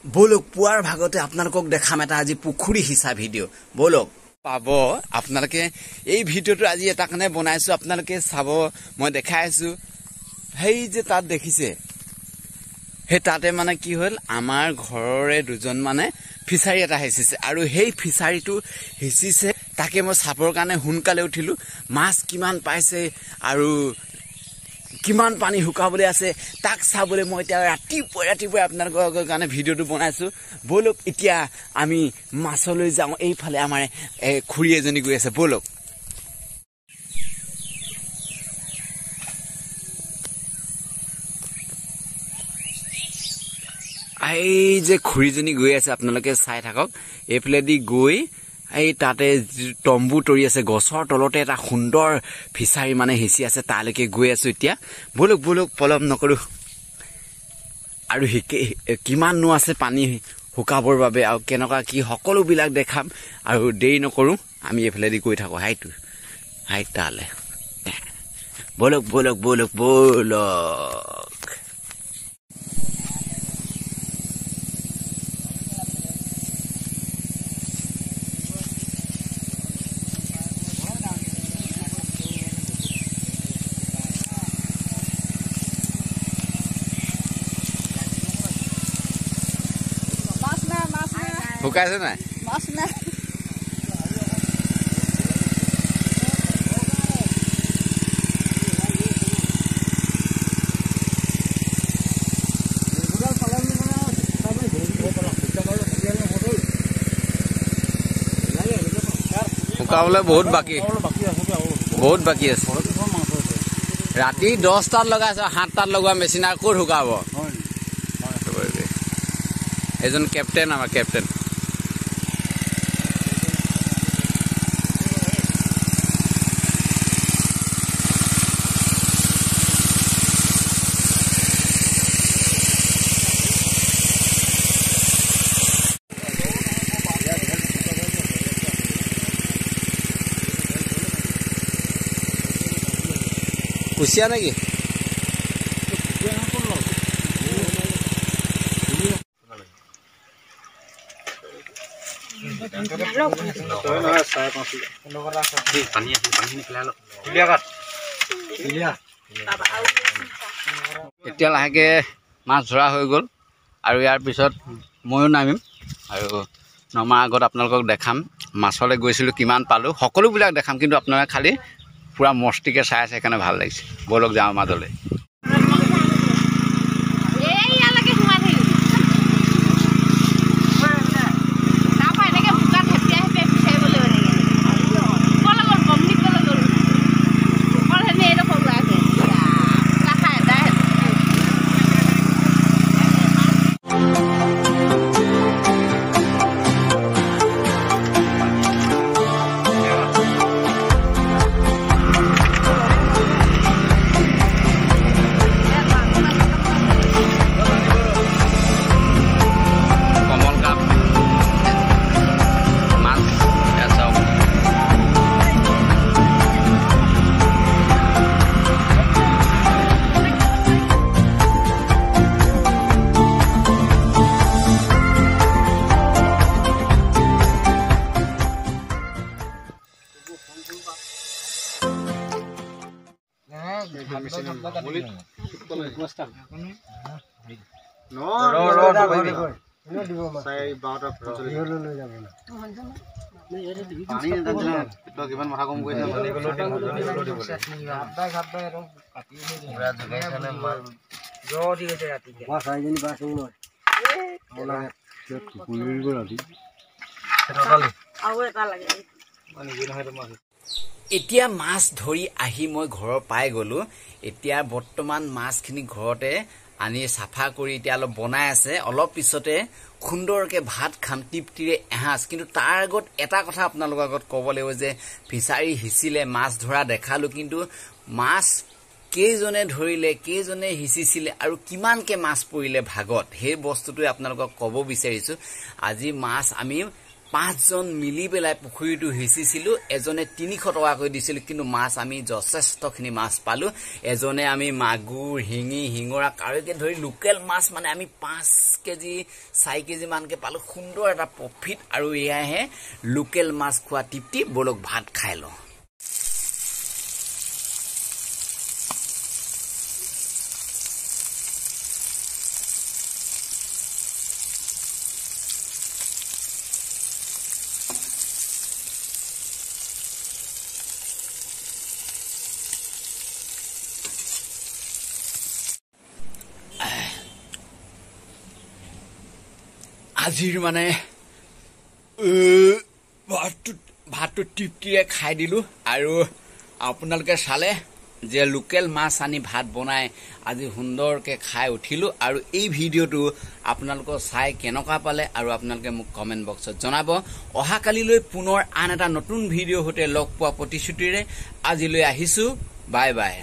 বলক পুৱাৰ ভাগতে আপোনালোকক দেখাম এটা আজি পুখুৰী হিচা ভিডিঅ' বলক পাব আপোনালোকে এই ভিডিঅ'টো আজি এটা কাৰণে বনাইছো আপোনালোকে চাব মই দেখাই আছো হেই যে তাত দেখিছে হে তাতে মানে কি হল আমাৰ ঘৰৰে দুজন মানে ফিচাৰী এটা হেচিছে আৰু হেই ফিচাৰীটো হেচিছে তাকে মই চাবৰ কাৰণে হুনকালে উঠিলো মাছ কিমান পাইছে আৰু কিমান পানী হুকাবলৈ আছে তাক চাবলৈ মই এতিয়া ৰাতিপুৱা আপোনালোকৰ কাৰণে ভিডিঅ'টো বনাইছো বলক এতিয়া আমি মাছলৈ যাওঁ এইফালে আমাৰ খুৰী এজনী গৈ আছে বলক এই যে খুৰীজনী গৈ আছে আপোনালোকে চাই থাকক এইফালে দি গৈ এই তাতে তম্বু তৰি আছে গছৰ তলতে এটা সুন্দৰ ফিচাৰী মানে হেচি আছে তালৈকে গৈ আছো এতিয়া বলক পলম নকৰো আৰু কিমান নো আছে পানী হুকাবৰ বাবে আৰু কেনেকুৱা কি সকলো বিলাক দেখাম আৰু দেৰি নকৰো আমি এইফালে দি গৈ থাকো হাই তালে বলক শুকাইছে নাই মাছ নাই শুকাবলৈ বহুত বাকি আছে ৰাতি 10টাত লগাইছে 7টাত লগোৱা মেচিন আৰু ক'ত শুকাব এজন কেপ্টেইন আমাৰ কেপ্টেইন কুচিয়া নেকি এতিয়া লাহেকে মাছ ধৰা হৈ গ'ল আৰু ইয়াৰ পিছত ময়ো নামিম আৰু নমাৰ আগত আপোনালোকক দেখাম মাছলৈ গৈছিলোঁ কিমান পালোঁ সকলোবিলাক দেখাম কিন্তু আপোনালোকে খালি পুৰা মস্তিকে চাই আছে সেইকাৰণে ভাল লাগিছে বলক যাওঁ মাজলৈ এতিয়া মাছ ধৰি আহি মই ঘৰৰ পাই গলো এতিয়া বৰ্তমান মাছখিনি ঘৰতে আনি সাফা কৰি এতিয়া অলপ বনাই আছে অলপ পিছতে খুন্দৰকে ভাত খাম টিপটিৰে এহাজ কিন্তু তাৰ আগত এটা কথা আপোনালোকৰ আগত ক'ব লাগিব যে ফিচাৰী হিচিলে মাছ ধৰা দেখালো কিন্তু মাছ কেজনে ধৰিলে কেজনে হিচিছিলে আৰু কিমানকে মাছ পৰিলে ভাগত হে বস্তুটো আপোনালোকক ক'ব বিচাৰিছো আজি মাছ আমি 5জন মিলি পেলাই পুখুৰীটো হিচিছিলো এজনে 300 টকাকৈ দিছিল কিন্তু মাছ আমি যথেষ্টখিনি মাছ পালো এজনে আমি মাগুৰ হিঙি হিঙৰা কাৰকে ধৰি লোকেল মাছ মানে আমি 5 কেজি 4 কেজি মানকে পালো সুন্দৰ এটা প্ৰফিট আৰু এয়াহে লোকেল মাছ খোৱা তৃপ্তি বলক ভাত খাই ল আজিৰ মানে ভাতটো টিপটিৰে খাই দিলো আৰু আপোনালোকে চালে যে লোকেল মাছ আনি ভাত বনাই আজি সুন্দৰকে খাই উঠিলো আৰু এই ভিডিঅটো আপোনালোকে চাই কেনেকুৱা পালে আৰু আপোনালোকে মোক কমেন্ট বক্সত জনাব অহা কালিলৈ পুনৰ আন এটা নতুন ভিডিঅ হতে লগ পোৱা প্ৰতিশ্ৰুতিৰে আজিলৈ আহিছো বাই বাই